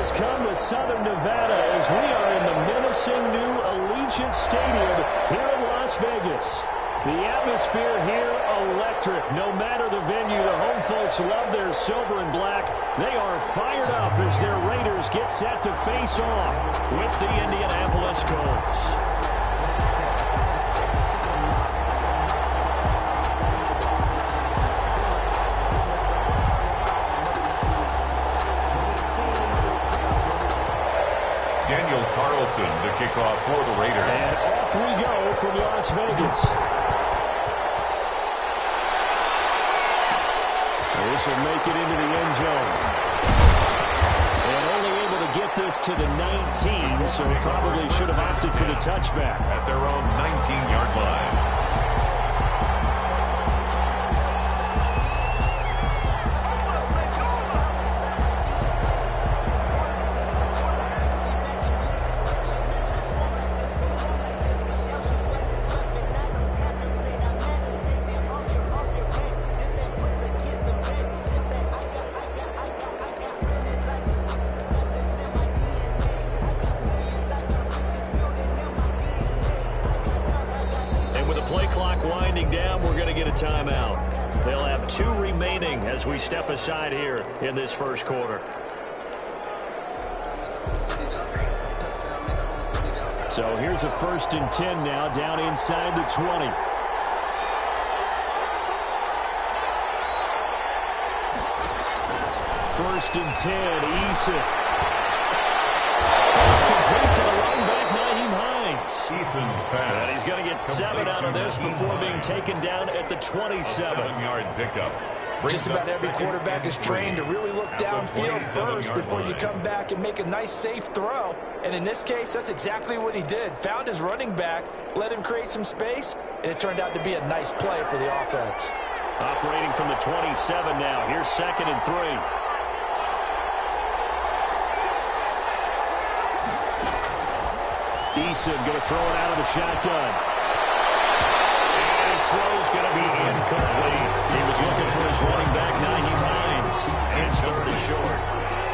has come to Southern Nevada as we are in the menacing new Allegiant Stadium here in Las Vegas. The atmosphere here, electric. No matter the venue, the home folks love their silver and black. They are fired up as their Raiders get set to face off with the Indianapolis Colts. Daniel Carlson to kick off for the Raiders. And off we go from Las Vegas. This will make it into the end zone. And only able to get this to the 19, so probably should have opted for the touchback. At their own 19-yard line. Timeout. They'll have 2 remaining as we step aside here in this first quarter. So here's a 1st and 10 now, down inside the 20. First and 10, Eason. It's complete to the running back, Nyheim Hines. Eason's pass. And he's going to get 7 out of this before being taken down at the 27. 7-yard pickup. Just about every quarterback is trained to really look downfield first before you come back and make a nice, safe throw. And in this case, that's exactly what he did. Found his running back, let him create some space, and it turned out to be a nice play for the offense. Operating from the 27 now. Here's 2nd and 3. Eason going to throw it out of the shotgun. And his throw's going to be incomplete. He was looking for his running back, Nyheim Hines. And it's 3rd and short.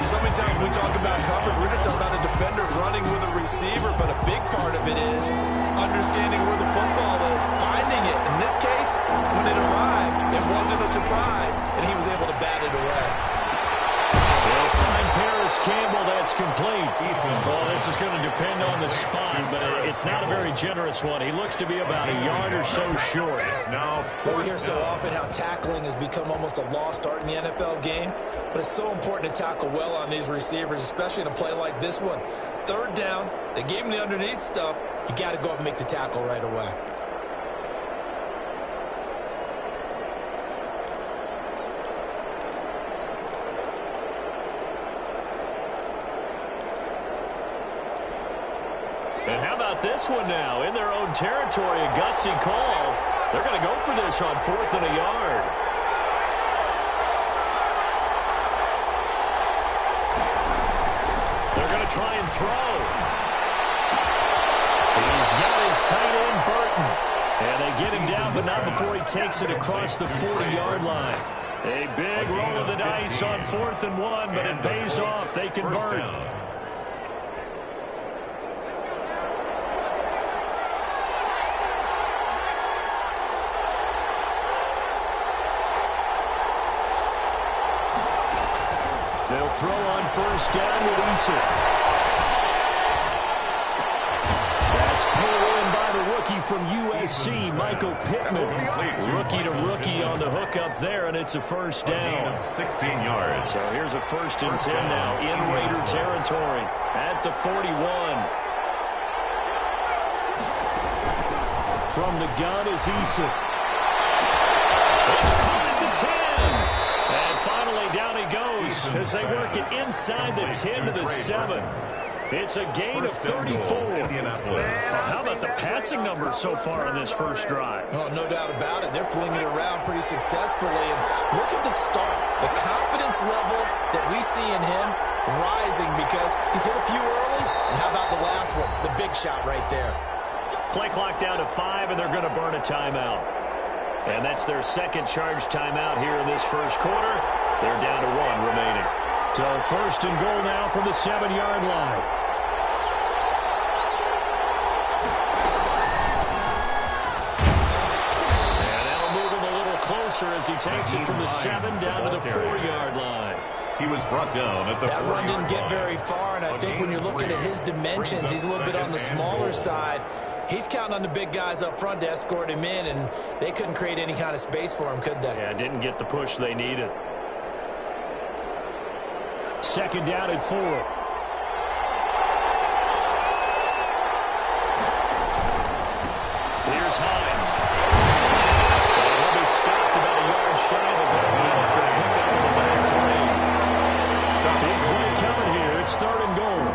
So many times we talk about coverage, we're just about a defender running with a receiver, but a big part of it is understanding where the football is, finding it. In this case, when it arrived, it wasn't a surprise, and he was able to bat it away. They'll find Paris Campbell. That's complete. Well, this is going to depend on the spot, but it's not a very generous one. He looks to be about a yard or so short. Well, we hear so often how tackling has become almost a lost art in the NFL game, but it's so important to tackle well on these receivers, especially in a play like this one. 3rd down, they gave him the underneath stuff. You got to go up and make the tackle right away. And how about this one now? In their own territory, a gutsy call. They're going to go for this on 4th and a yard. They're going to try and throw. He's got his tight end, Burton. And they get him down, but not before he takes it across the 40-yard line. A big roll of the dice on 4th and 1, but it pays off. They convert. They'll throw on 1st down with Eason. That's pulled in by the rookie from USC, Michael Pittman. Rookie to rookie on the hook up there, and it's a 1st down. 16 yards. So here's a 1st and 10 now in Raider territory at the 41. From the gun is Eason. It's caught at the 10. And finally down he goes as they work it inside the 10 to the 7. It's a gain of 34. How about the passing numbers so far on this first drive? Oh, no doubt about it. They're flinging it around pretty successfully. And look at the start. The confidence level that we see in him rising because he's hit a few early. And how about the last one? The big shot right there. Play clock down to 5, and they're going to burn a timeout. And that's their 2nd charge timeout here in this first quarter. They're down to 1 remaining. So first and goal now from the 7-yard line. And that'll move him a little closer as he takes it from the 7 down to the 4-yard line. He was brought down at the 4-yard line. That run didn't get very far, and I think when you're looking at his dimensions, he's a little bit on the smaller side. He's counting on the big guys up front to escort him in, and they couldn't create any kind of space for him, could they? Yeah, didn't get the push they needed. Second down and 4. Here's Hines. He'll be stopped about a yard shy of the goal after a pickup in the back 3. Big play coming here. It's 3rd and goal.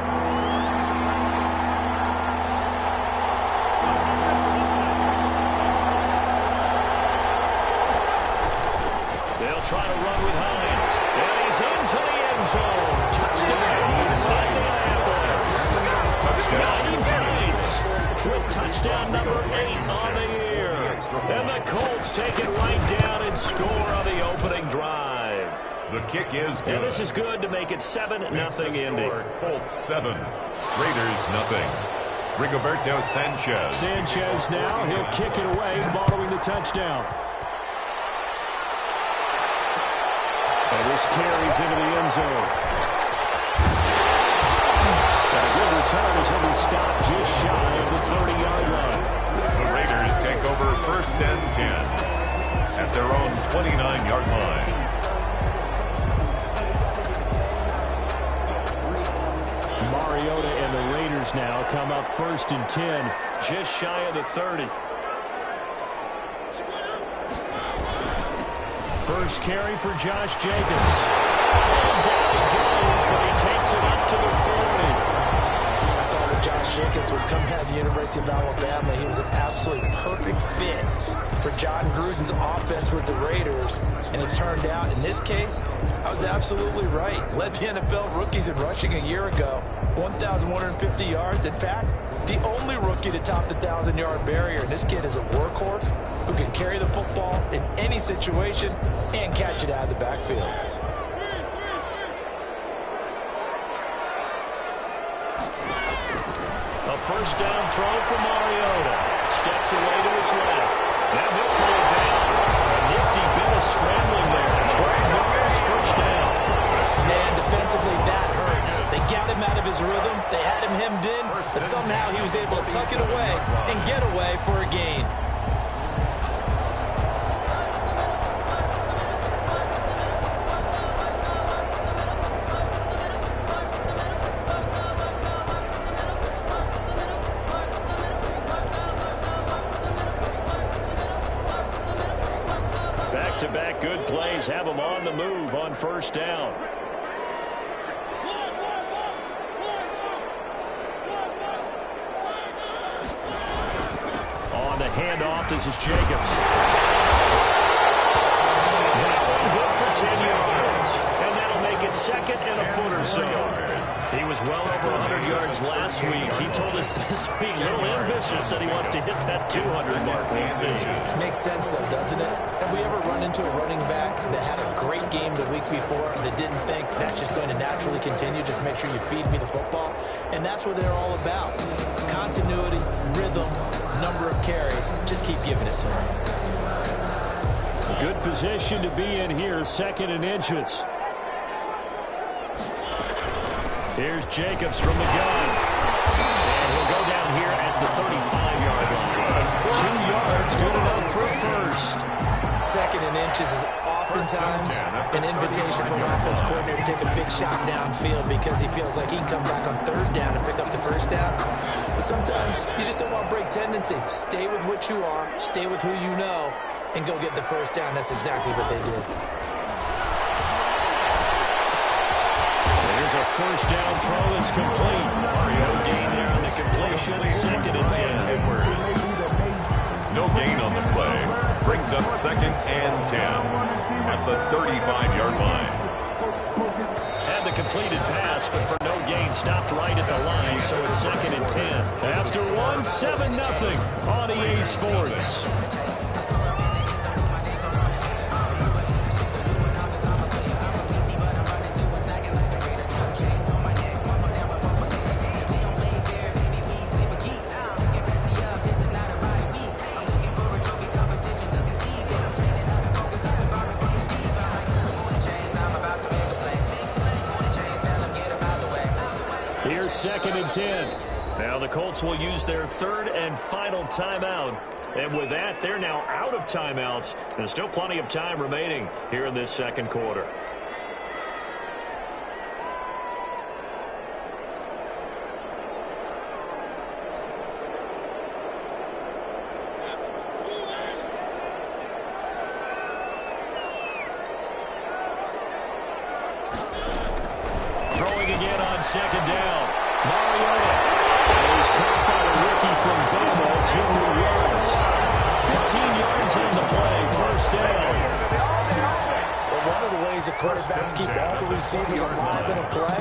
They'll try to run with Hines. And he's into the end zone. Touchdown, Indianapolis. 9 points with touchdown number 8 on the year. And the Colts take it right down and score on the opening drive. The kick is good. And this is good to make it 7-0 Indy. Colts 7, Raiders 0. Rigoberto Sanchez. Sanchez now, he'll kick it away following the touchdown. And this carries into the end zone. And a good return as he'll be stopped just shy of the 30-yard line. The Raiders take over 1st and 10 at their own 29-yard line. Mariota and the Raiders now come up 1st and 10, just shy of the 30. First carry for Josh Jacobs. And down he goes, but he takes it up to the 40. I thought when Josh Jacobs was coming out of the University of Alabama, he was an absolutely perfect fit for John Gruden's offense with the Raiders. And it turned out, in this case, I was absolutely right. Led the NFL rookies in rushing a year ago, 1,150 yards. In fact, the only rookie to top the 1,000-yard barrier. And this kid is a workhorse who can carry the football in any situation and catch it out of the backfield. A first down throw for Mariota. Steps away to his left. Now he'll pull it down. A nifty bit of scrambling there. 12 yards, first down. Man, defensively, that hurts. They got him out of his rhythm. They had him hemmed in, but somehow he was able to tuck it away and get away for a gain. Back-to-back good plays have them on the move on first down. On the handoff, this is Jacobs. Now good for 10 yards. And that'll make it 2nd and a foot or so. He was well over 100 yards last week. He told us this week, a little ambitious, that he wants to hit that 200 mark. We'll see. Makes sense, though, doesn't it? Have we ever run into a running back that had a great game the week before that didn't think that's just going to naturally continue? Just make sure you feed me the football. And that's what they're all about. Continuity, rhythm, number of carries. Just keep giving it to him. Good position to be in here, 2nd and inches. Here's Jacobs from the gun. And he'll go down here at the 35-yard line. 2 yards, good enough for a first. 2nd and inches is oftentimes an invitation for an offense coordinator to take a big shot downfield because he feels like he can come back on 3rd down and pick up the first down. But sometimes you just don't want break tendency. Stay with what you are, stay with who you know, and go get the first down. That's exactly what they did. There's a first down throw that's complete. Mario gain there on the completion. 2nd and 10. No gain on the play. Brings up 2nd and 10 at the 35-yard line. Had the completed pass, but for no gain, stopped right at the line, so it's 2nd and 10. After one, 7-0 on EA Sports. Here's 2nd and 10. Now the Colts will use their 3rd and final timeout. And with that, they're now out of timeouts. There's still plenty of time remaining here in this 2nd quarter. Throwing again on 2nd down. Mariota is caught by the rookie from Bama. It's Henry Ruggs. 15 yards on the play. 1st down. Well, one of the ways the quarterbacks keep all the receivers alive in a play,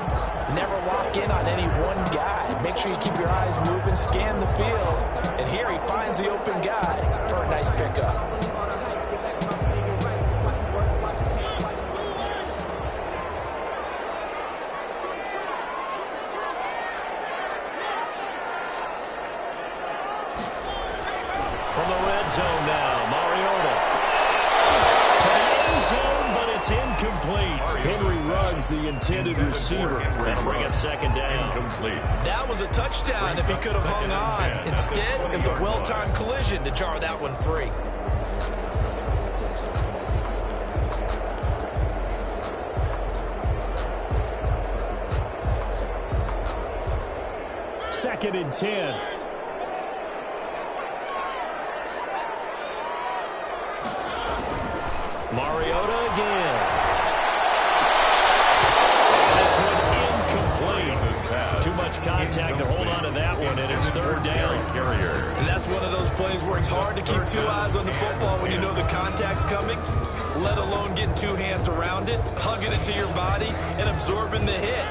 never lock in on any one guy. Make sure you keep your eyes moving, scan the field, and here he finds the open guy for a nice pickup. From the red zone now, Mariota. To the end zone, but it's incomplete. Henry Ruggs, the intended receiver. That'll bring up 2nd down. Incomplete. That was a touchdown if he could have hung on. Instead, it was a well-timed collision to jar that one free. Second and 10. Mariota again. And this one incomplete. Too much contact to hold on to that one, and it's 3rd down. And that's one of those plays where it's hard to keep 2 eyes on the football when you know the contact's coming, let alone getting 2 hands around it, hugging it to your body, and absorbing the hit.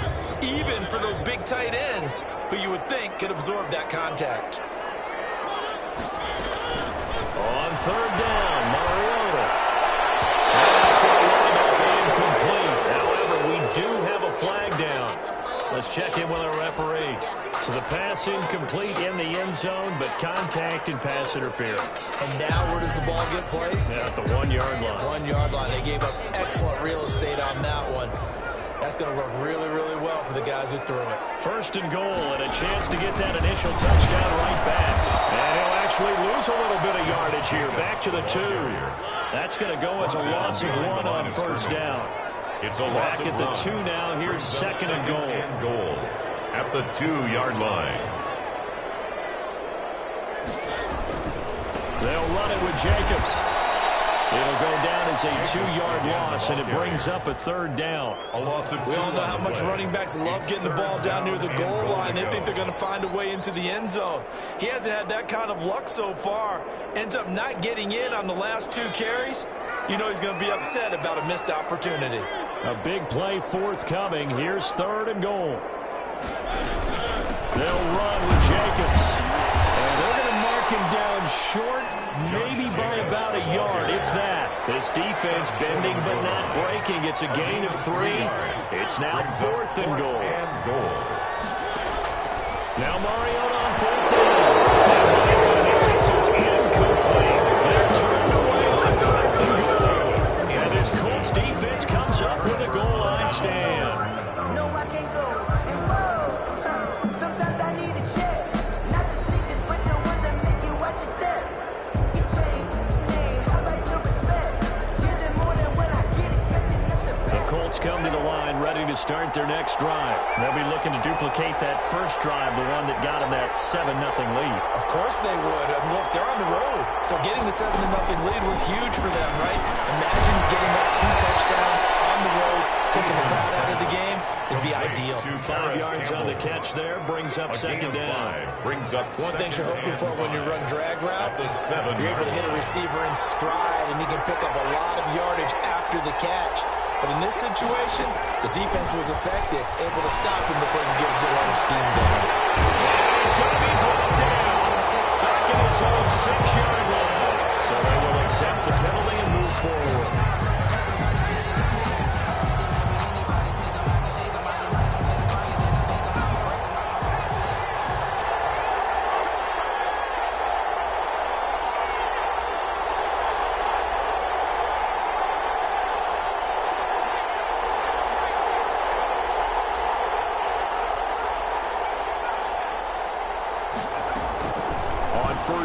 Even for those big tight ends who you would think could absorb that contact. On 3rd down, Mariota. That's going to wind up incomplete. However, we do have a flag down. Let's check in with our referee. So the pass incomplete in the end zone, but contact and pass interference. And now where does the ball get placed? At the 1-yard line. 1-yard line. They gave up excellent real estate on that one. That's going to work really, really well for the guys who threw it. 1st and goal, and a chance to get that initial touchdown right back. And he'll actually lose a little bit of yardage here. Back to the 2. That's going to go as a loss of 1 on 1st down. It's a loss back at the 2 now. Here's 2nd and goal. At the 2-yard line. They'll run it with Jacobs. It'll go down as a 2-yard loss, and it brings up a 3rd down. A loss of 2. We all know how much running backs love getting the ball down near the goal line. They think they're going to find a way into the end zone. He hasn't had that kind of luck so far. Ends up not getting in on the last 2 carries. You know he's going to be upset about a missed opportunity. A big play forthcoming. Here's 3rd and goal. They'll run with Jacobs. And they're going to mark him down short, maybe by about a yard, if that. This defense bending but not breaking. It's a gain of 3. It's now 4th and goal. Now Mariota on 4th down. And my goodness, this is incomplete. They're turned away on 4th and goal. And this Colts defense comes up with a goal line stand. No, I can't go. And whoa, sometimes I need a check. Not the sneakers, but the ones that make you watch your step. You change, name, I like your respect. Give them more than what I get, expecting nothing back. The Colts come to the line ready to start their next drive. They'll be looking to duplicate that first drive, the one that got them that 7-0 lead. Of course they would. And look, they're on the road. So getting the 7-0 lead was huge for them, right? Imagine getting up 2 touchdowns on the road, taking the crowd out of the game. It'd be ideal. 5 yards on the catch there, brings up 2nd down. One thing you're hoping for when you run drag routes, you're able to hit a receiver in stride, and he can pick up a lot of yardage after the catch. But in this situation, the defense was effective, able to stop him before he could get a good headed scheme going. He's going to be brought down back in his own 6-yard line. So they will accept the penalty and move forward.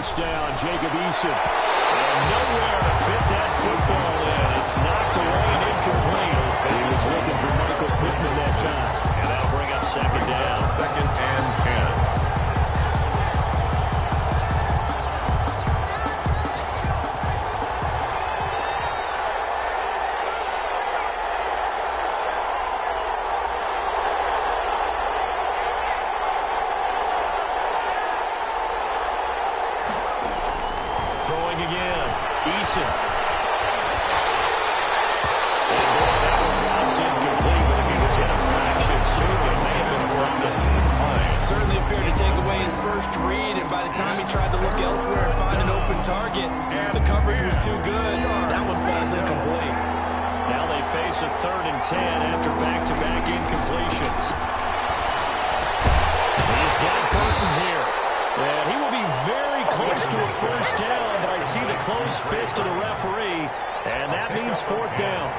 first down. Jacob Eason. And nowhere to fit that football in. It's knocked away and incomplete. He was looking for Michael Pittman that time. And that'll bring up second down. Second and 10. Throwing again. Eason. And boy, that one drops incomplete, but if he was in a fraction, certainly may have been from the line. Certainly appeared to take away his first read, and by the time he tried to look elsewhere and find an open target, the coverage was too good. That one falls incomplete. Now they face a 3rd and 10 after back-to-back incompletions. He's got Burton here. And he will be very close to a first down, but I see the closed fist of the referee, and that means 4th down.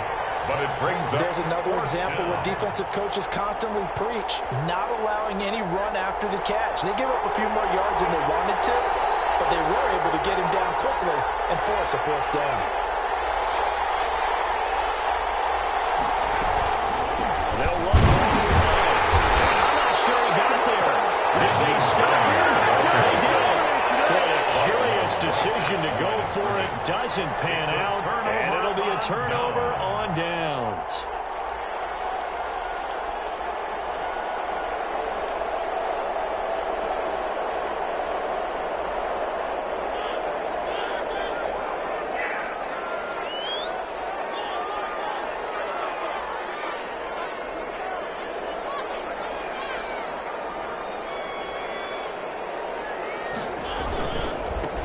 But it brings up There's another example what defensive coaches constantly preach, not allowing any run after the catch. They give up a few more yards than they wanted to, but they were able to get him down quickly and force a 4th down. They'll run for the Lions. I'm not sure he got there. Did they stop him? They did. What a curious decision to go for it. Doesn't pan out, and it'll be a turnover on downs.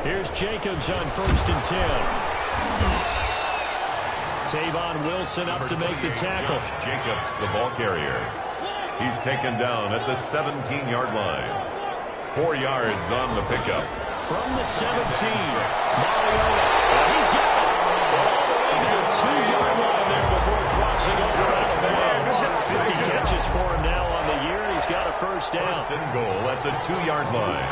Here's Jacobs on 1st and 10. Tavon Wilson up to make the tackle. Josh Jacobs, the ball carrier. He's taken down at the 17-yard line. 4 yards on the pickup. From the 17, Mariota. He's got it. All the way to the 2-yard line there before crossing over out of bounds. 50 catches for him now on the year, and he's got a first down. First and goal at the 2-yard line.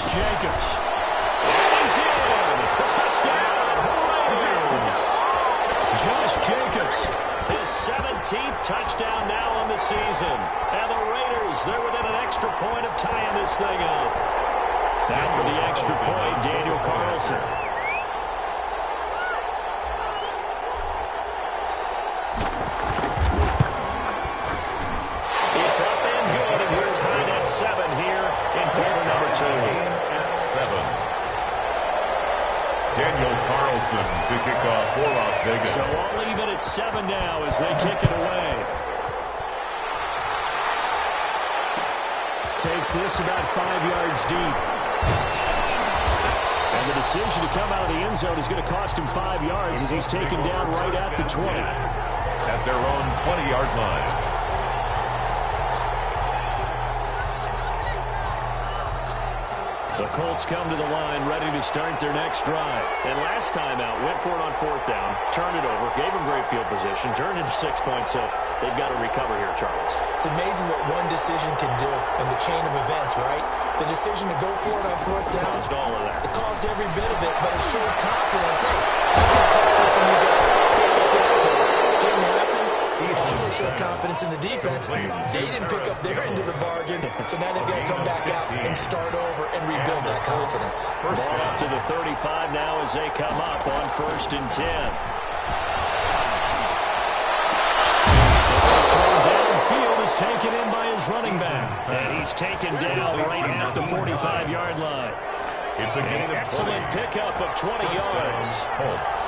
Jacobs. And he's in. Touchdown, Raiders. Josh Jacobs, his 17th touchdown now on the season. And the Raiders, they're within an extra point of tying this thing up. Now for the extra point, Daniel Carlson. It's up and good, and we're tied at 7 here in quarter number 2. 7. Daniel Carlson to kick off for Las Vegas. So I'll leave it at 7 now as they kick it away. Takes this about 5 yards deep. And the decision to come out of the end zone is going to cost him 5 yards as he's taken down right at the 20. At their own 20-yard line. The Colts come to the line ready to start their next drive. And last time out, went for it on 4th down, turned it over, gave them great field position, turned into 6 points, so they've got to recover here, Charles. It's amazing what one decision can do in the chain of events, right? The decision to go for it on 4th down. Caused all of that. It caused every bit of it, but it showed confidence. Hey, I've got confidence in you guys. Go get that for it. Didn't happen. Also showed confidence in the defense. They didn't pick up their end of the bargain, so now they've got to come back out and start over and rebuild that confidence. Ball up to the 35 now as they come up on 1st and 10. The throw downfield is taken in by his running back, and he's taken down right at the 45-yard line. It's a gain of 20. Excellent pickup of 20 yards. Colts.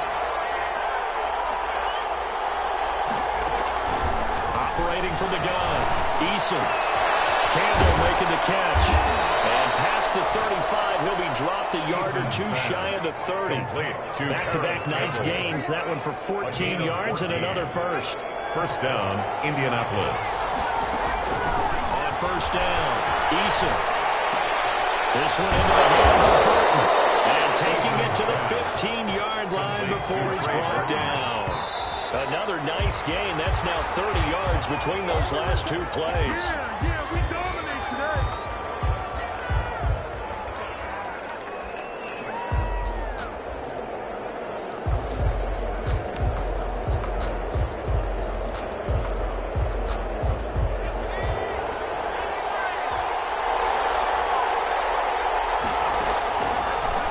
Operating from the gun, Eason. Campbell making the catch. And past the 35, he'll be dropped a yard or two shy of the 30. Back-to-back nice gains. That one for 14 yards and another first. First down, Indianapolis. On 1st down, Eason. This one into the hands of Burton. And taking it to the 15-yard line before he's brought down. Another nice gain. That's now 30 yards between those last two plays. Yeah, we dominate today.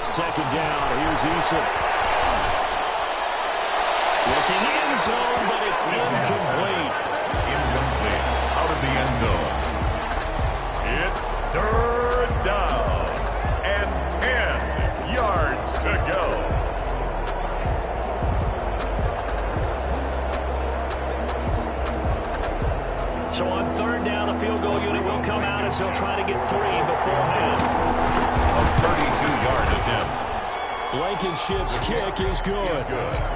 Second down. Here's Eason. Looking end zone, but it's incomplete. Incomplete. Out of the end zone. It's third down. And 10 yards to go. So on third down, the field goal unit will come out as they'll try to get 3 before half. A 32-yard attempt. Blankenship's kick is good.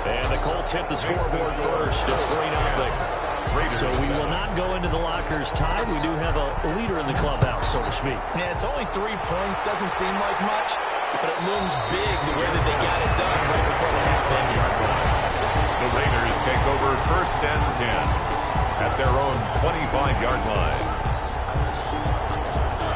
And the Colts hit the scoreboard first. It's 3-0. So we will not go into the lockers tied. We do have a leader in the clubhouse, so to speak. Yeah, it's only 3 points. Doesn't seem like much, but it looms big the way that they got it done right before the half ended. The Raiders take over first and 10 at their own 25-yard line.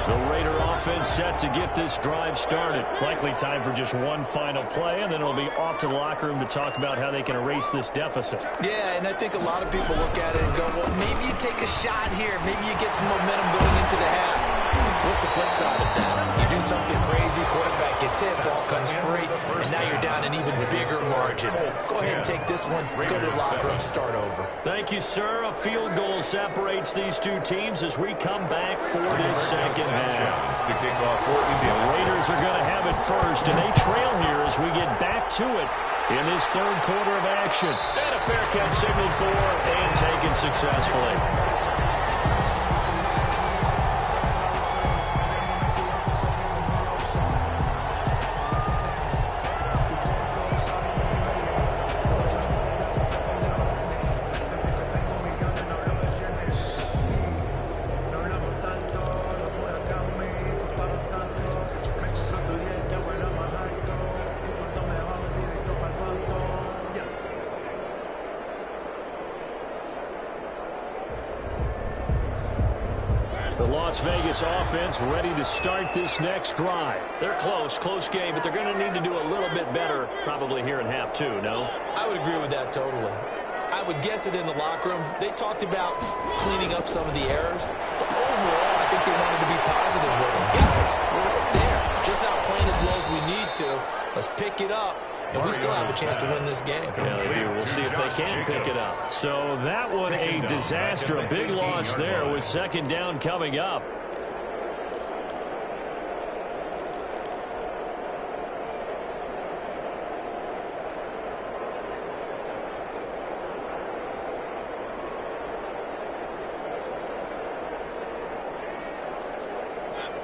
The Raider offense set to get this drive started. Likely time for just one final play, and then it'll be off to the locker room to talk about how they can erase this deficit. Yeah, and I think a lot of people look at it and go, well, maybe you take a shot here. Maybe you get some momentum going into the half. What's the flip side of that? You do something crazy, quarterback gets hit, ball comes free, and now you're down an even bigger margin. Go ahead and take this one, go to the locker room, start over. Thank you, sir. A field goal separates these two teams as we come back for this second half. To kick off for The Raiders are going to have it first, and they trail here as we get back to it in this third quarter of action. And a fair catch signaled for and taken successfully. Las Vegas offense ready to start this next drive. They're close game, but they're going to need to do a little bit better probably here in half two, no? I would agree with that totally. I would guess it in the locker room. They talked about cleaning up some of the errors, but overall, I think they wanted to be positive with them. Guys, we're right there. Just not playing as well as we need to. Let's pick it up, and we still have a chance to win this game. Yeah, they do. We'll see if they can pick it up. So that one a disaster. A big loss there with second down coming up.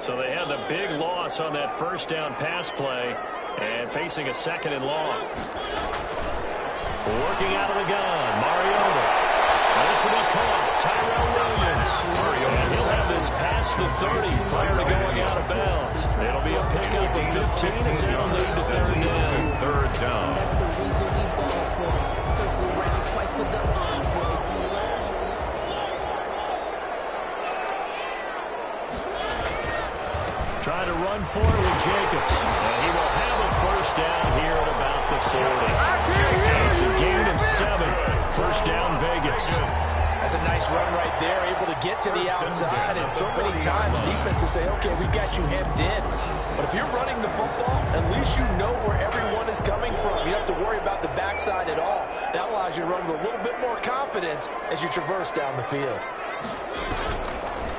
So they had the big loss on that first down pass play and facing a second and long. Working out of the gun, Mariota. This will be caught. Tyrell Williams. And he'll have this past the 30 prior to going out of bounds. It'll be a pickup of 15 as they'll lead to third down. Third down. That's the reason we ball for it. Circle round twice for the encore. Trying to run for it with Jacobs. And he will have a first down here at about the 40. It's a gain of 7. First down, Vegas. That's a nice run right there, able to get to the outside, and so many times defenses say, okay, we got you hemmed in. But if you're running the football, at least you know where everyone is coming from. You don't have to worry about the backside at all. That allows you to run with a little bit more confidence as you traverse down the field.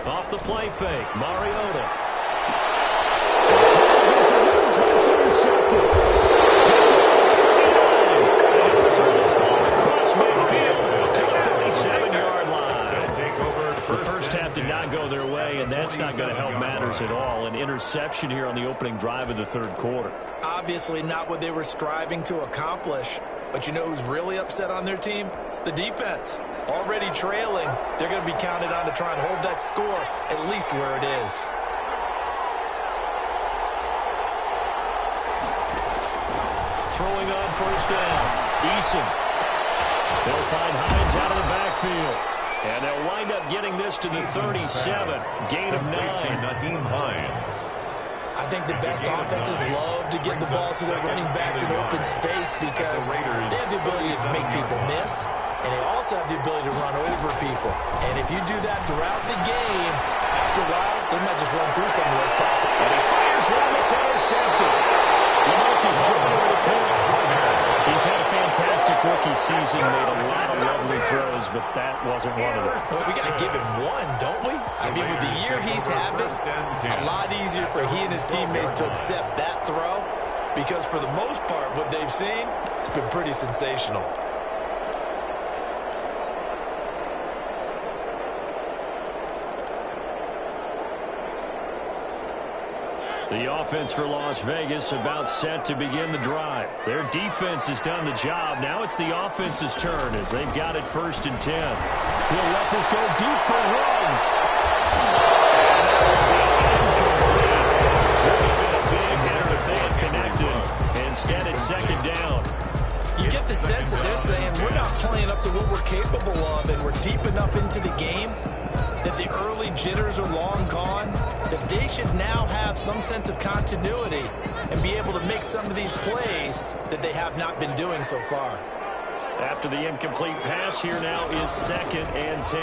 Off the play fake, Mariota. Turn this ball across midfield to the 47-yard line. The first half did not go their way, and that's not going to help matters at all. An interception here on the opening drive of the third quarter. Obviously not what they were striving to accomplish. But you know who's really upset on their team? The defense. Already trailing, they're going to be counted on to try and hold that score at least where it is. throwing on first down. Eason. They'll find Hines out of the backfield. And they'll wind up getting this to the 37. Gain of 9. Nyheim Hines. I think the best offenses love to get the ball to their running backs in open space because they have the ability to make people miss, and they also have the ability to run over people. And if you do that throughout the game, after a while, they might just run through some of those tackles. And he fires one that's intercepted. LaMarcus Joyner with a pick. He's had a fantastic rookie season, made a lot of lovely throws, but that wasn't one of them. Well, we got to give him one, don't we? I mean, with the year he's having, a lot easier for he and his teammates to accept that throw because for the most part, what they've seen, it's been pretty sensational. The offense for Las Vegas about set to begin the drive. Their defense has done the job. Now it's the offense's turn as they've got it 1st and 10. He'll let this go deep for Ruggs. Would have been a big hitter if they had connected. Instead, it's 2nd down. You get the sense that they're saying we're not playing up to what we're capable of and we're deep enough into the game that the early jitters are long gone, that they should now have some sense of continuity and be able to make some of these plays that they have not been doing so far. After the incomplete pass, here now is 2nd and 10.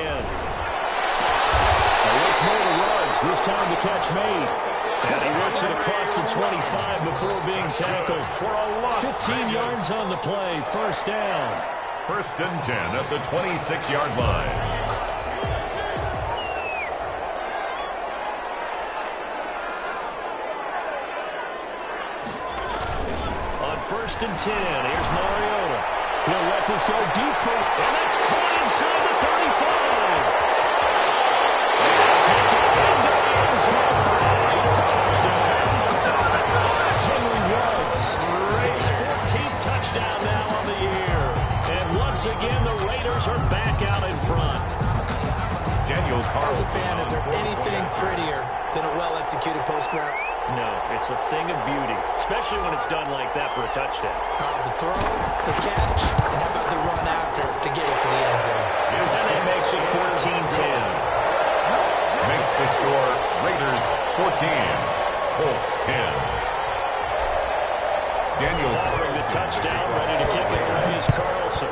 Once more to Ruggs, this time the catch made. And he works it across the 25 before being tackled. 15 yards on the play, 1st down. 1st and 10 at the 26-yard line. On 1st and 10, here's Mariota. He'll let this go deep for, and that's caught inside the 35. And taken into the end zone. He's the touchdown. Henry Ruggs, his 14th touchdown now on the year. And once again, the Raiders are back out in front. Daniel Carlson. As a fan, is there anything prettier than a well-executed post route? No, it's a thing of beauty, especially when it's done like that for a touchdown. The throw, the catch, and how about the run after to get it to the end zone? And that makes it 14-10. Makes the score Raiders 14, Colts 10. Daniel Following the touchdown, ready to kick it is Carlson.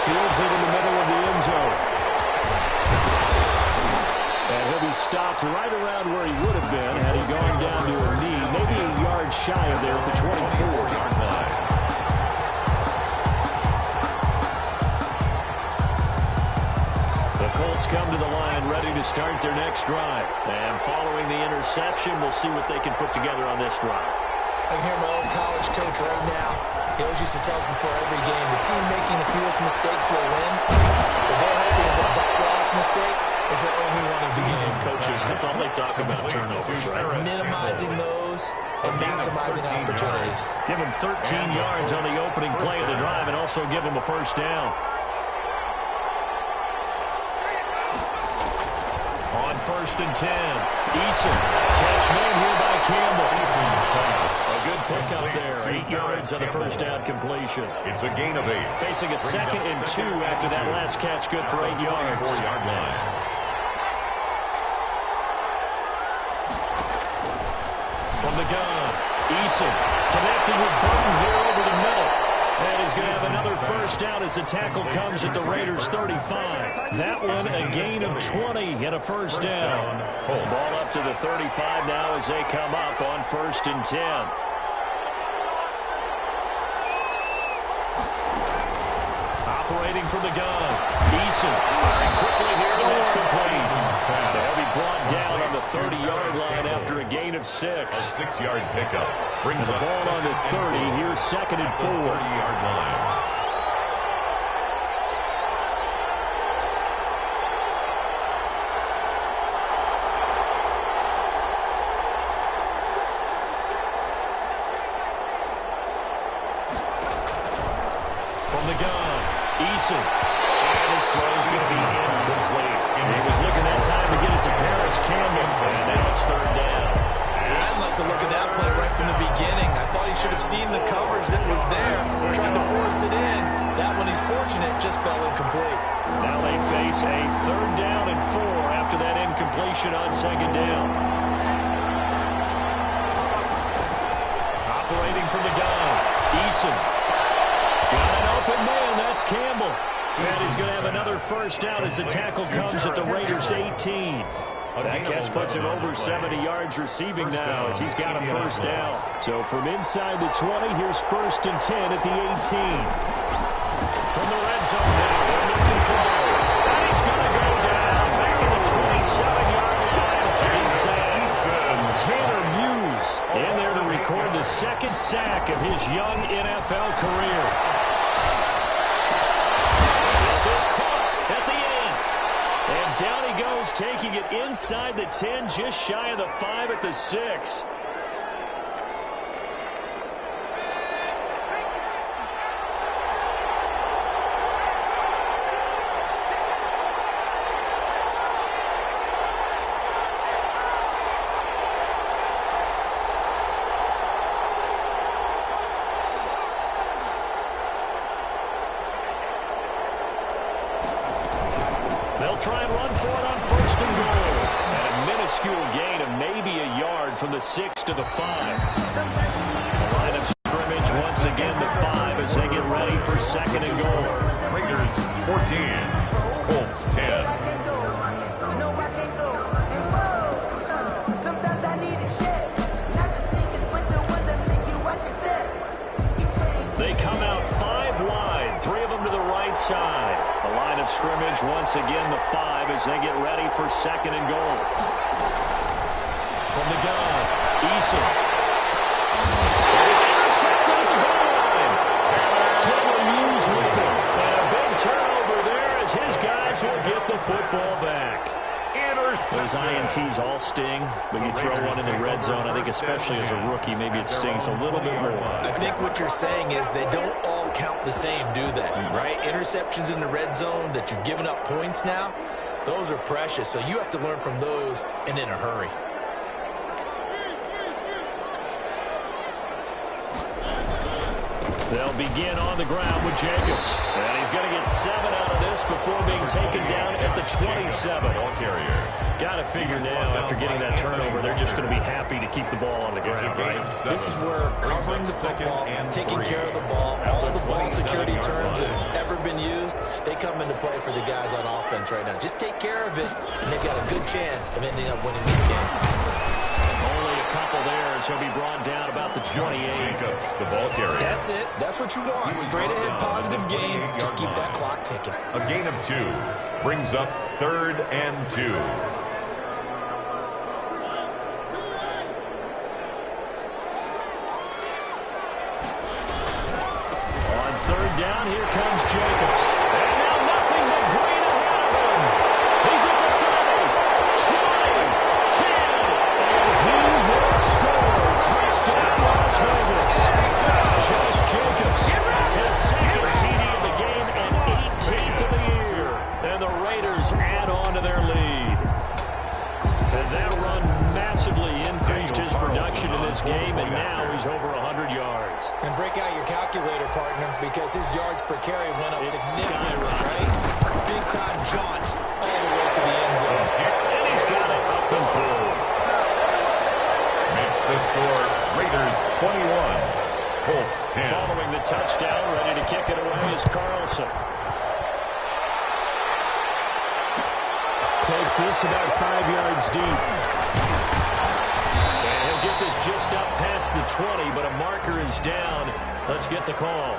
Fields it in the middle of the end zone. And he'll be stopped right around where he would have been had he gone down to a knee, maybe a yard shy of there at the 24-yard line. The Colts come to the line ready to start their next drive. And following the interception, we'll see what they can put together on this drive. I can hear my old college coach right now. He always used to tell us before every game, the team making the fewest mistakes will win. What they're hoping is that last mistake is their only one of the game. Coaches, that's all they talk about, turnovers, right? Minimizing those and maximizing opportunities. Give them 13 yards on the opening play of the drive and also give them a 1st down. On 1st and 10, Eason. Catch made here by Campbell. A good pickup there. 8 yards on the 1st down completion. It's a gain of 8. Facing a 2nd and 2 after that last catch, good for 8 yards. 4-yard line. From the gun, Eason connecting with Burton here over the middle. And he's going to have another 1st down as the tackle comes at the Raiders' 35. That one a gain of 20 and a 1st down. Ball up to the 35 now as they come up on 1st and 10. Operating from the gun, Eason firing quickly here, and that's complete. They'll be brought down on the 30-yard line after a gain of 6. A 6-yard pickup. Brings The ball on the 30. Here's 2nd and 4. 30-yard line. From the gun, Eason. And his throw's going to be incomplete. He was looking that time to get it to Paris Campbell. And now it's 3rd down. I didn't like the look of that play right from the beginning. I thought he should have seen the coverage that was there, tried to force it in. That one, he's fortunate, just fell incomplete. Now they face a 3rd down and 4 after that incompletion on 2nd down. Operating from the gun, Eason. Got an open man, that's Campbell. And he's going to have another 1st down as the tackle comes at the Raiders' 18. That catch puts him over 70 yards receiving now as he's got a 1st down. So from inside the 20, here's 1st and 10 at the 18. From the red zone now, they're looking to throw. And he's going to go down back in the 27-yard line. He's Tanner Muse in there to record the 2nd sack of his young NFL career. This is caught at the end. And down he goes, taking it inside the 10, just shy of the 5 at the 6. They'll try and run for it on 1st and goal. And a minuscule gain of maybe a yard from the 6 to the 5. The line of scrimmage once again the 5 as they get ready for 2nd and goal. Raiders 14, Colts 10. Sometimes I need a check. Not the sneakers, but the ones that make you watch your step. They come out 5 wide, 3 of them to the right side. The line of scrimmage once again the 5 as they get ready for 2nd and goal. From the gun, Eason. It's intercepted at the goal line. Tanner Muse with it. And a big turnover there as his guys will get the football back. Those INTs all sting, but you throw one in the red zone, I think especially as a rookie, maybe it stings a little bit more. I think what you're saying is they don't all count the same, do they? Right? Interceptions in the red zone that you've given up points now, those are precious. So you have to learn from those and in a hurry. They'll begin on the ground with Jacobs. And he's going to get 7 out of this before being taken down at the 27. Got to figure now, after getting that turnover, they're just going to be happy to keep the ball on the ground, right? This is where covering the football, taking care of the ball, all the ball security terms that have ever been used, they come into play for the guys on offense right now. Just take care of it, and they've got a good chance of ending up winning this game. Only a couple there as he'll be brought down about the 28. Jacobs, the ball carrier. That's it. That's what you want. Straight ahead, positive gain. Just keep that clock ticking. A gain of 2 brings up 3rd and 2. On 3rd down, here comes Jacobs. And now nothing but green ahead of him. He's at the 30, 20, 10, and he will score. Touchdown, Las Vegas. Josh Jacobs, his 2nd TD of the game and 18th of the year. And the Raiders add on to their lead. And that run massively increased his production in this game, and now he's over 100 yards. And break out your calculator, partner, because his yards per carry went up It's significantly, skyrocketed. right? Big-time jaunt all the way to the end zone. And he's got it up and through. Makes the score Raiders 21, Colts 10. Following the touchdown, ready to kick it away is Carlson. Takes this about 5 yards deep. And he'll get this just up past the 20, but a marker is down. Let's get the call.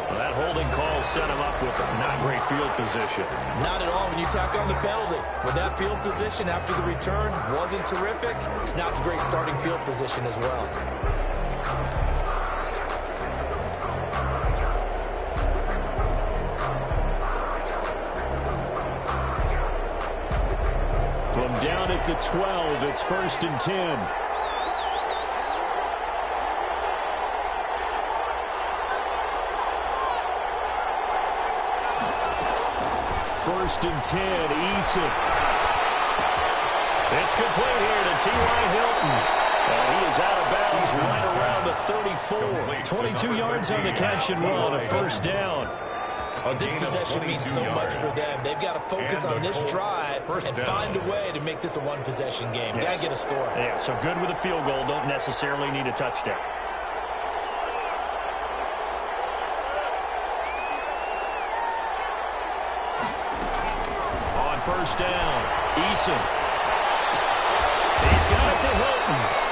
Well, that holding call set him up with not great field position. Not at all when you tack on the penalty. With that field position after the return wasn't terrific, it's not a great starting field position as well. From down at the 12, it's 1st and 10. First and 10, Eason. It's complete here to T.Y. Hilton. And he is out of bounds right around the 34. 22 yards on the catch and run, a first down. This possession means so much for them. They've got to focus on this drive and find a way to make this a one-possession game. Got to get a score. Yeah, so good with a field goal. Don't necessarily need a touchdown. On first down, Eason. He's got it to Hilton.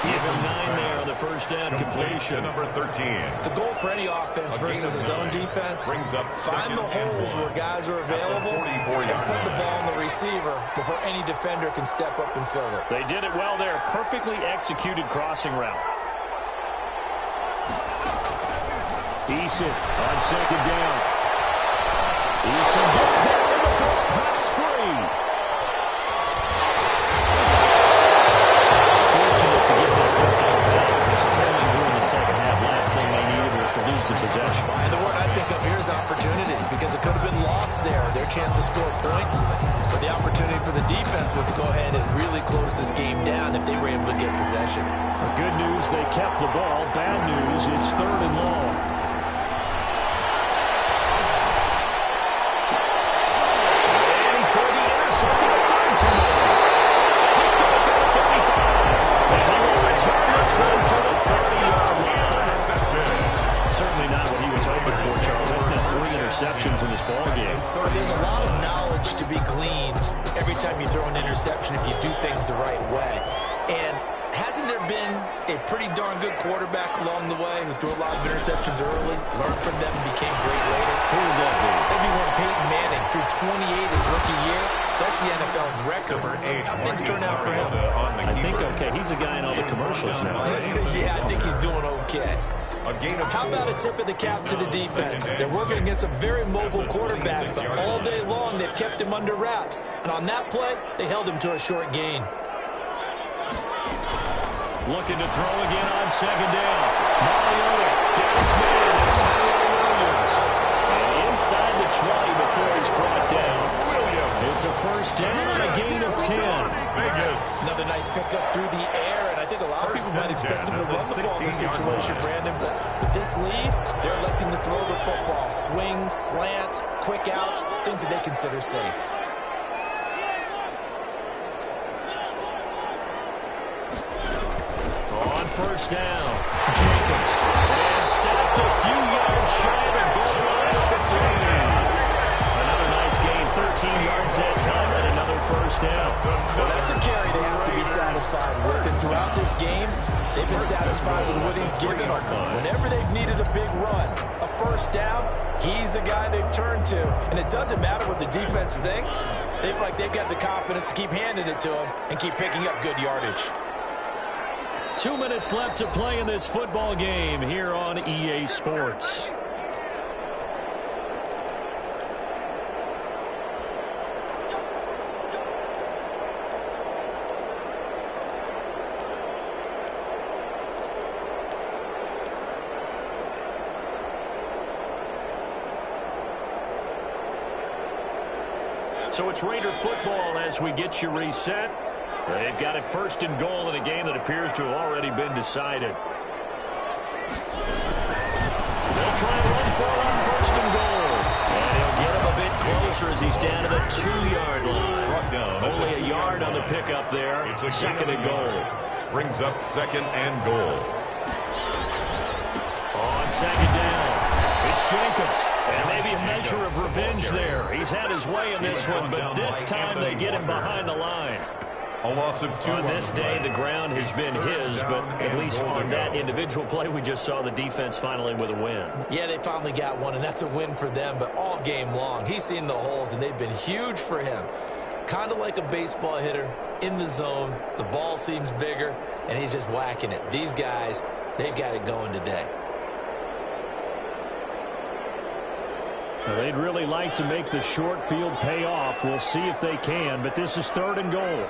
Give him 9 there on the first down completion. Number 13. The goal for any offense versus his own defense, find the holes where guys are available and put the ball on the receiver before any defender can step up and fill it. They did it well there. Perfectly executed crossing route. Eason on second down. Eason gets down and the ball pops free. Fortunate to get that football back. Was trailing here in the second half. Last thing they needed was to lose the possession. And the word I think of here is opportunity, because it could have been lost there, their chance to score points. But the opportunity for the defense was to go ahead and really close this game down if they were able to get possession. Good news, they kept the ball. Bad news, it's 3rd and long. And he's going to be intercepted a third time. Picked off at the 55. And he will return this one to the 30-yard line. Certainly not what he was hoping for, Charles. That's now 3 interceptions in this ball game. But there's a lot of knowledge to be gleaned every time you throw an interception if you do things the right way. And hasn't there been a pretty darn good quarterback along the way who threw a lot of interceptions early, learned from them, and became great later? Who would that be? Maybe one Peyton Manning threw 28 his rookie year. That's the NFL record. How things turn out for him? I think, okay, he's a guy in all the commercials now. Yeah, I think he's doing okay. How about a tip of the cap to the defense? They're working against a very mobile quarterback, but all day long they've kept him under wraps. And on that play, they held him to a short gain. Looking to throw again on second down. Mariota gets his man. It's Tyrell Williams. And inside the 20 before he's brought down. It's a first down and a gain of 10. Another nice pickup through the air, and I think a lot of people might expect them to run the ball in this situation, Brandon, but with this lead, they're electing to throw the football. Swings, slants, quick outs, things that they consider safe. On first down, Jacobs. And stacked a few yards shy of the goal line at the 3. Another nice gain, 13 yards that time, and another first down. Well, that's a carry they have to be satisfied with. And throughout this game, they've been satisfied with what he's given them. Whenever they've needed a big run, a first down, he's the guy they've turned to. And it doesn't matter what the defense thinks. They feel like they've got the confidence to keep handing it to him and keep picking up good yardage. 2 minutes left to play in this football game here on EA Sports. So it's Raider football as we get you reset. They've got it 1st and goal in a game that appears to have already been decided. They'll try and run for it on 1st and goal. And he'll get him a bit closer as he's down to the 2-yard line. Only a yard on the pickup there. 2nd and goal. Brings up 2nd and goal. On 2nd down, it's Jacobs. And maybe a measure of revenge there. He's had his way in this one, but this time they get him behind the line. A loss of 2. On this day, the ground has been his, but at least on that individual play, we just saw the defense finally with a win. Yeah, they finally got one, and that's a win for them, but all game long, he's seen the holes, and they've been huge for him. Kind of like a baseball hitter in the zone. The ball seems bigger, and he's just whacking it. These guys, they've got it going today. Well, they'd really like to make the short field pay off. We'll see if they can, but this is 3rd and goal.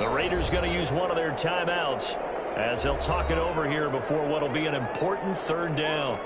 The Raiders going to use one of their timeouts as they'll talk it over here before what will be an important third down.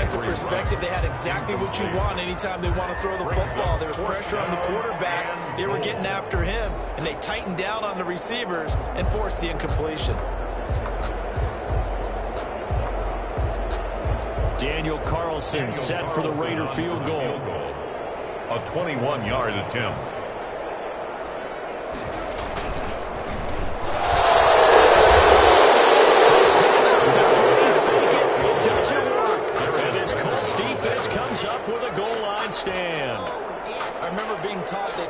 Perspective, they had exactly what you want anytime they want to throw the football. There was pressure on the quarterback. They were getting after him, and they tightened down on the receivers and forced the incompletion. Daniel Carlson set for the Raider field goal. A 21-yard attempt.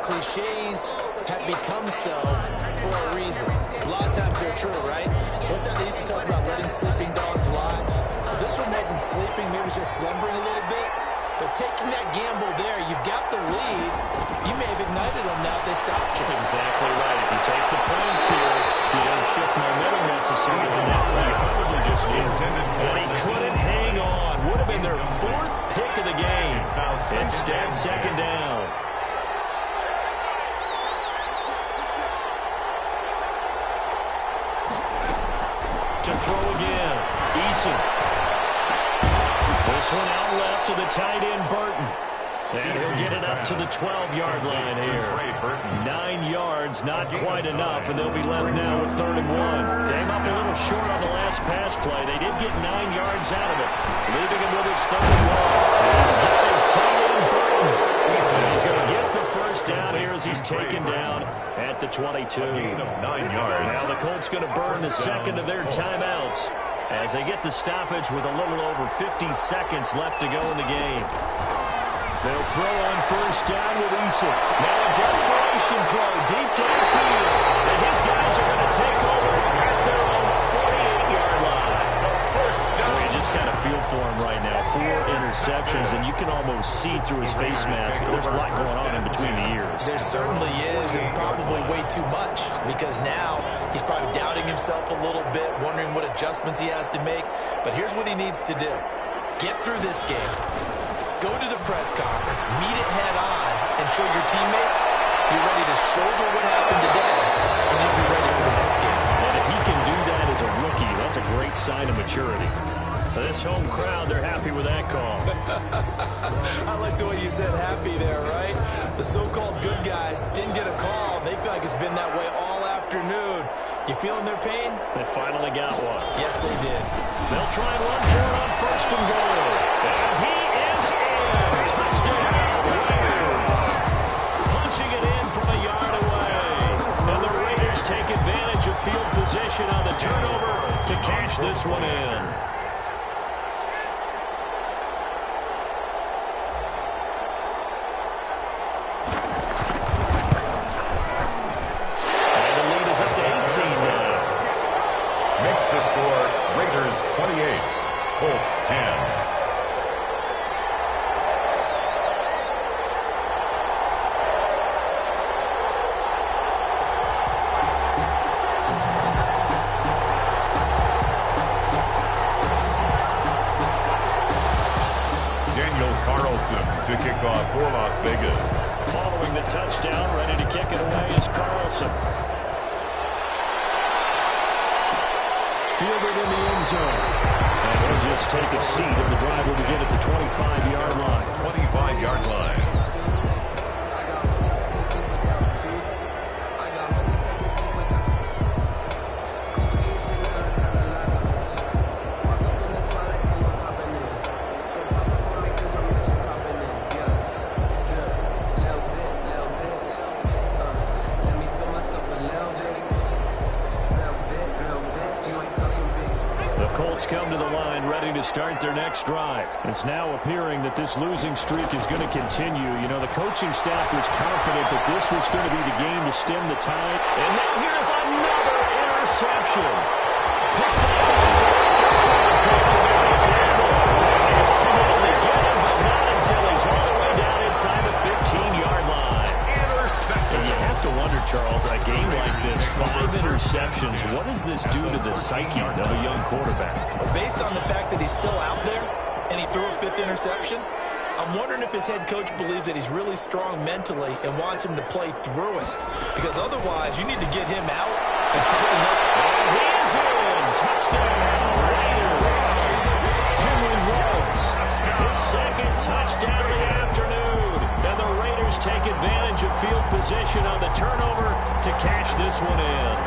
Cliches have become so for a reason. A lot of times they're true, right? What's that they used to tell us about letting sleeping dogs lie? Well, this one wasn't sleeping, maybe it was just slumbering a little bit. But taking that gamble there, you've got the lead. You may have ignited them now they stopped you. That's exactly right. If you take the points here, you don't shift momentum necessarily on that play. Probably just intended. And he couldn't hang on. Would have been their fourth pick of the game. Instead, second down. To throw again. Eason. This one out left to the tight end, Burton. And he'll get it up to the 12-yard line here. 9 yards, not quite enough, and they'll be left now with 3rd and 1. Came up a little short on the last pass play. They did get 9 yards out of it, leaving him with his 3rd and 1. He's got his tight end, Burton. He's going to get the first down here as he's taken down at the 22. Now the Colts going to burn the second of their timeouts as they get the stoppage with a little over 50 seconds left to go in the game. They'll throw on first down with Eason. Now a desperation throw deep downfield. And his guys are going to take over at their own 48-yard line. You just kind of feel for him right now. 4 interceptions, and you can almost see through his face mask. There's a lot going on in between the ears. There certainly is, and probably way too much, because now he's probably doubting himself a little bit, wondering what adjustments he has to make. But here's what he needs to do. Get through this game. Go to the press conference, meet it head on, and show your teammates you're ready to shoulder what happened today, and you'll be ready for the next game. And if he can do that as a rookie, that's a great sign of maturity. This home crowd, they're happy with that call. I like the way you said happy there, right? The so-called good guys didn't get a call. They feel like it's been that way all afternoon. You feeling their pain? They finally got one. Yes, they did. They'll try and run for it on 1st and goal. And he is in. Touchdown, Raiders. Punching it in from a yard away. And the Raiders take advantage of field position on the turnover to cash this one in. Makes the score Raiders 28, Colts 10. Daniel Carlson to kick off for Las Vegas. Following the touchdown, ready to kick it away is Carlson. Fielded in the end zone. And he'll just take a seat, and the drive will begin at the 25-yard line. 25-yard line. start their next drive. It's now appearing that this losing streak is going to continue. You know, the coaching staff was confident that this was going to be the game to stem the tide. And now here's another interception. Picked up on the first round pick to Maurice Randall. He'll finally get him, but not until he's all the way down inside the 15-yard line. And you have to wonder, Charles, a game like this, 5 interceptions, what does this do to the psyche of a young quarterback? Based on the fact that he's still out there and he threw a 5th interception, I'm wondering if his head coach believes that he's really strong mentally and wants him to play through it. Because otherwise, you need to get him out and tighten up. And he is in. Touchdown, Raiders. Henry Ruggs, his 2nd touchdown of the afternoon. And the Raiders take advantage of field position on the turnover to cash this one in.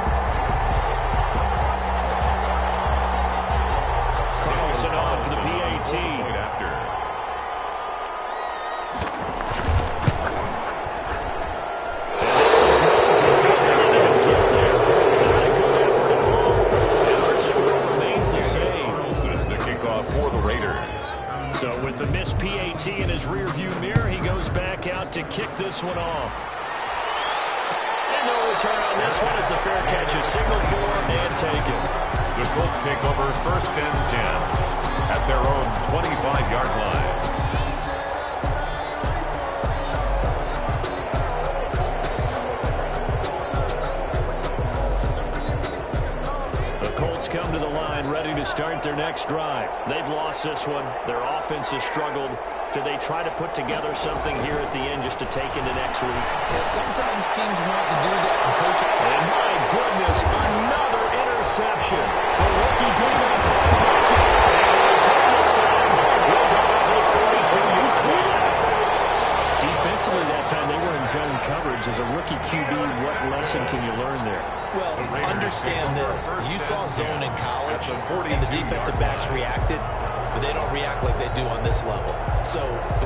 Carlson on for the PAT. So with the missed PAT in his rearview mirror, he goes back out to kick this one off. And no return on this one as the fair catch is signaled for and taken. The Colts take over 1st and 10 at their own 25-yard line. Come to the line, ready to start their next drive. They've lost this one. Their offense has struggled. Do they try to put together something here at the end just to take into next week? Yeah, sometimes teams want to do that and coach it. And my goodness, another interception. The rookie did not catch it. And the return this time will go up to the 42-yard line. Defensively that time, they were in zone coverage. As a rookie QB, what lesson can you learn there? Well, understand this. You saw zone in college, and the defensive backs reacted, but they don't react like they do on this level. So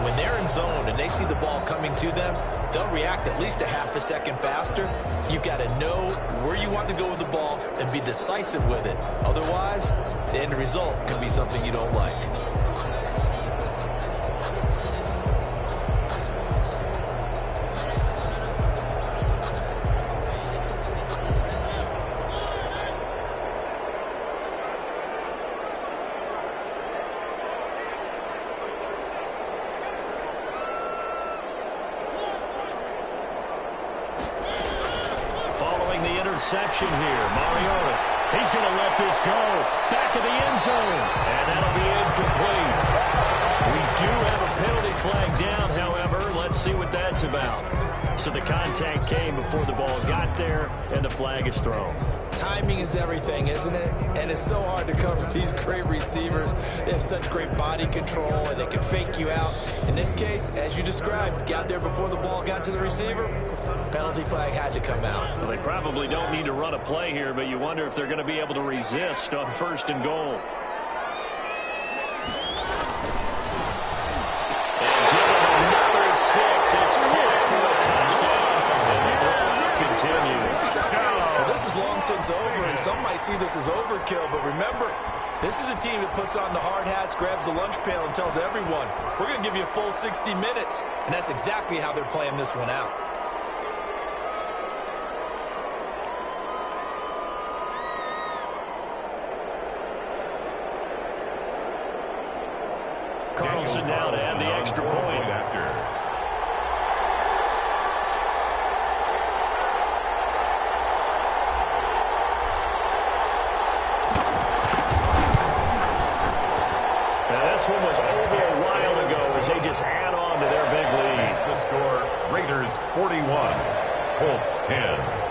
when they're in zone and they see the ball coming to them, they'll react at least a half a second faster. You've got to know where you want to go with the ball and be decisive with it. Otherwise, the end result can be something you don't like. Interception here. Mariota, he's going to let this go. Back of the end zone. And that'll be incomplete. We do have a penalty flag down, however. Let's see what that's about. So the contact came before the ball got there, and the flag is thrown. Timing is everything, isn't it? And it's so hard to cover these great receivers. They have such great body control, and they can fake you out. In this case, as you described, got there before the ball got to the receiver. Penalty flag had to come out. Well, they probably don't need to run a play here, but you wonder if they're going to be able to resist on 1st and goal. And give them another 6. It's caught for a touchdown. And the blowout continues. Well, this is long since over, and some might see this as overkill, but remember, this is a team that puts on the hard hats, grabs the lunch pail, and tells everyone, we're going to give you a full 60 minutes. And that's exactly how they're playing this one out. Carlson now to add the extra point. Now this one was over a while ago as they just add on to their big lead. The score, Raiders 41, Colts 10.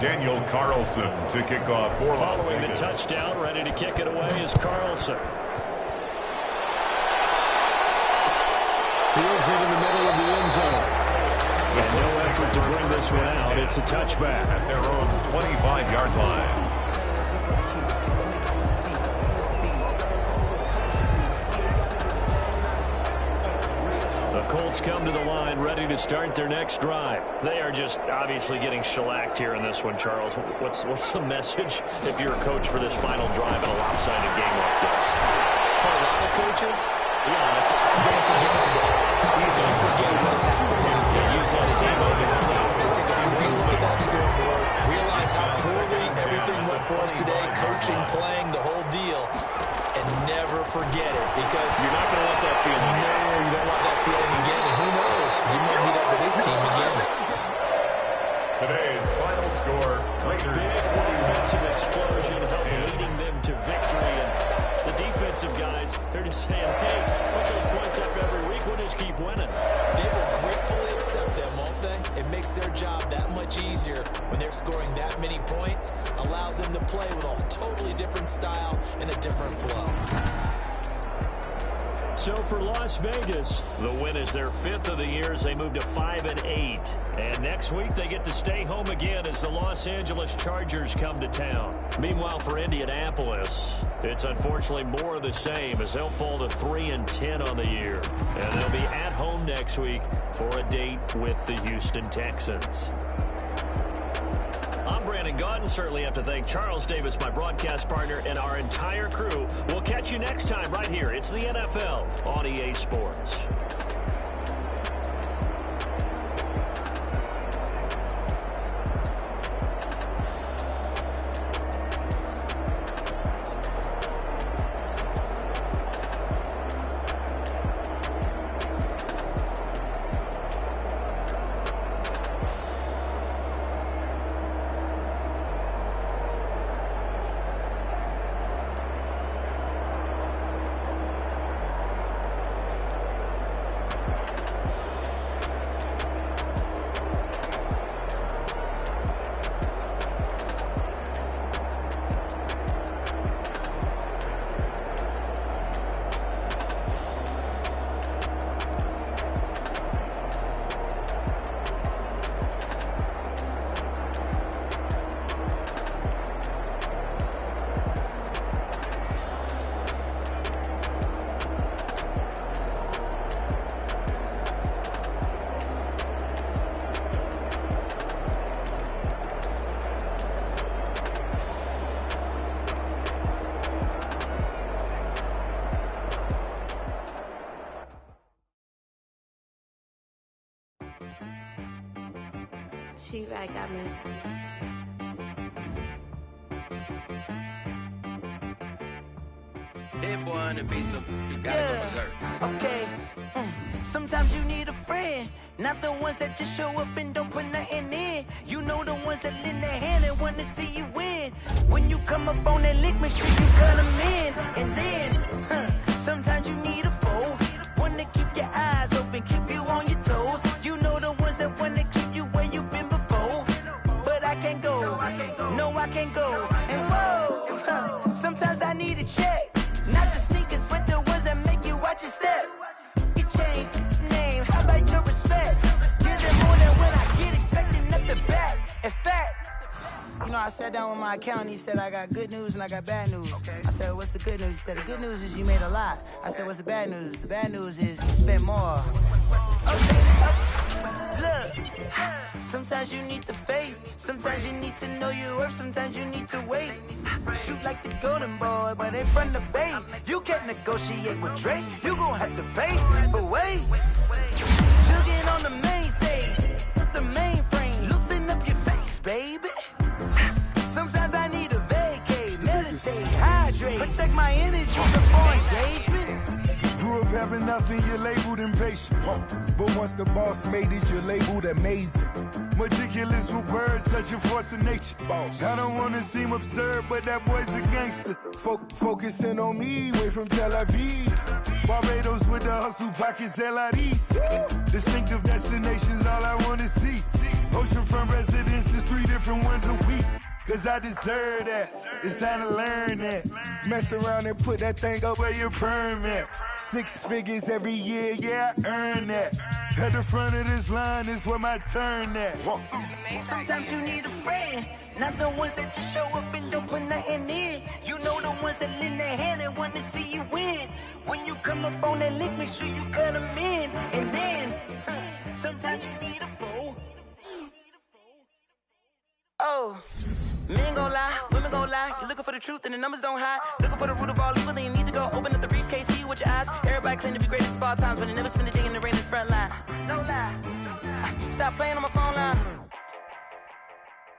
Daniel Carlson to kick off for Las Following Vegas. the touchdown, ready to kick it away is Carlson. Fields it in the middle of the end zone. And no effort to bring this one out. It's a touchback. At their own 25-yard line. The Colts come to the line ready to start their next drive. They are just obviously getting shellacked here in this one, Charles. What's the message if you're a coach for this final drive in a lopsided game like this? For a lot of coaches, Be honest. don't forget today. Don't forget what's happened down here. Use that as ammo. Take a great look at that scoreboard. Realize how poorly everything went for us today. Coaching, playing, the whole deal. And never forget it, because You're not going to want that feeling. no, you don't want that feeling again. And who knows? You might meet up with this team again. Today's final score, Raiders Big 21. offensive explosion leading them to victory. And the defensive guys, they're just saying, hey, put those points up every week. We'll just keep winning. They will gratefully accept them, won't they? It makes their job that much easier when they're scoring that many points. Allows them to play with a totally different style and a different flow. So for Las Vegas, the win is their 5th of the year as they move to 5-8. And next week they get to stay home again as the Los Angeles Chargers come to town. Meanwhile, for Indianapolis, it's unfortunately more of the same as they'll fall to 3-10 on the year. And they'll be at home next week for a date with the Houston Texans. I'm Brandon Gaudin. Certainly have to thank Charles Davis, my broadcast partner, and our entire crew. We'll catch you next time right here. It's the NFL on EA Sports. She-Rag got me. That boy on the beat, so you gotta go berserk. Okay. Sometimes you need a friend, not the ones that just show up and don't put nothing in. You know the ones that lend their hand and want to see you win. When you come up on that lick, make sure you cut them in. And then, sometimes you need a foe, one to keep your eyes open, keep you on your toes. You know the ones that want to keep you where you've been before. But I can't go, no I can't go. And whoa, sometimes I need a check. Not the sneakers, but the ones that make you watch your step. Your chain, name, how about your respect? Give them more than when I get expecting nothing back. In fact, you know, I sat down with my accountant. He said, I got good news and I got bad news. I said, what's the good news? He said, the good news is you made a lot. I said, what's the bad news? The bad news is you spent more. Look, sometimes you need the faith. Sometimes you need to know your worth. Sometimes you need to wait. Shoot like the golden boy, but in front of the bay. You can't negotiate with Drake. You gon' have to pay. But wait, jugging on the main stage. The mainframe, loosen up your face, baby. Sometimes I need a vacate, meditate, hydrate, protect my energy before engagement. Grew up having nothing, you're labeled impatient. But once the boss made it, you're labeled amazing. Meticulous with words, such a force of nature. Boss. I don't wanna seem absurd, but that boy's a gangster. Focusing on me, way from Tel Aviv. Barbados with the hustle pockets, LIDs. Distinctive destinations, all I wanna see. Oceanfront residences, 3 different ones a week. Cause I deserve that, it's time to learn that. Mess around and put that thing up where your permit. 6 figures every year, yeah, I earn that. At the front of this line is where my turn at. Sometimes you need a friend, not the ones that just show up and don't put nothing in. You know the ones that lend their hand and want to see you win. When you come up on that lick, make sure you cut them in. And then Whoa. Men gon' lie, women gon' lie. You looking for the truth and the numbers don't hide. Looking for the root of all evil, then you need to go open up the briefcase, see with your eyes. Everybody claim to be greatest of all times, but they never spend a day in the rain in the front line. No lie. Stop playing on my phone line.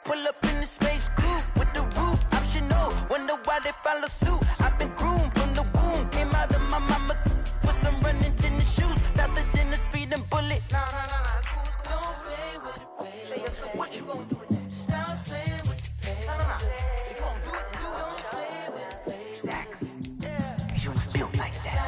Pull up in the space coupe with the roof optional. Wonder why they follow suit. I've been groomed from the womb. Came out of my mama with some running tennis shoes. Faster than the speeding bullet. No, it's cool, it's cool. Don't play with it, baby. Say what you gon' do it. Stop playing with it, baby. No. If you gon' do it, you don't play with it, baby. Exactly. Yeah. Cause you ain't built like that.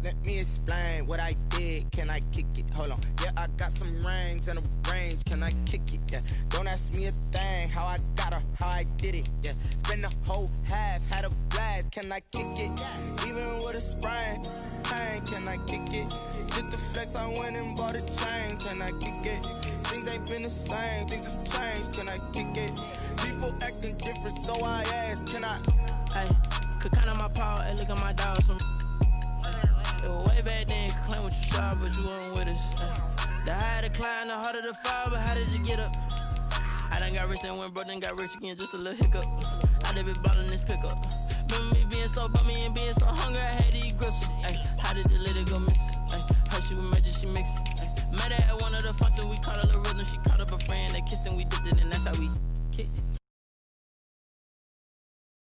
Let me explain what I did. Can I kick it? Hold on. Yeah, I got some rings and a range. Can I kick it? Yeah. Don't ask me a thing. How I got her, how I did it. Yeah. Spend the whole half, had a blast. Can I kick it? Even with a sprain, pain. Can I kick it? Just the flex, I went and bought a chain. Can I kick it? Things ain't been the same. Things have changed. Can I kick it? People acting different, so I ask. Can I? Hey, could count on my power and look at my dogs from. Way back then, could claim what you top, but you weren't with us. The higher the climb, the harder the fall, but how did you get up? I done got rich and went broke, then got rich again, just a little hiccup. I done been ballin' this pickup. Remember me being so bummy and being so hungry, I had to eat gristle. How did you let it go miss? Her she was magic, she mixed. Met her at one of the functions, we caught a little rhythm. She caught up a friend, they kissed and we dipped it, and that's how we kicked it.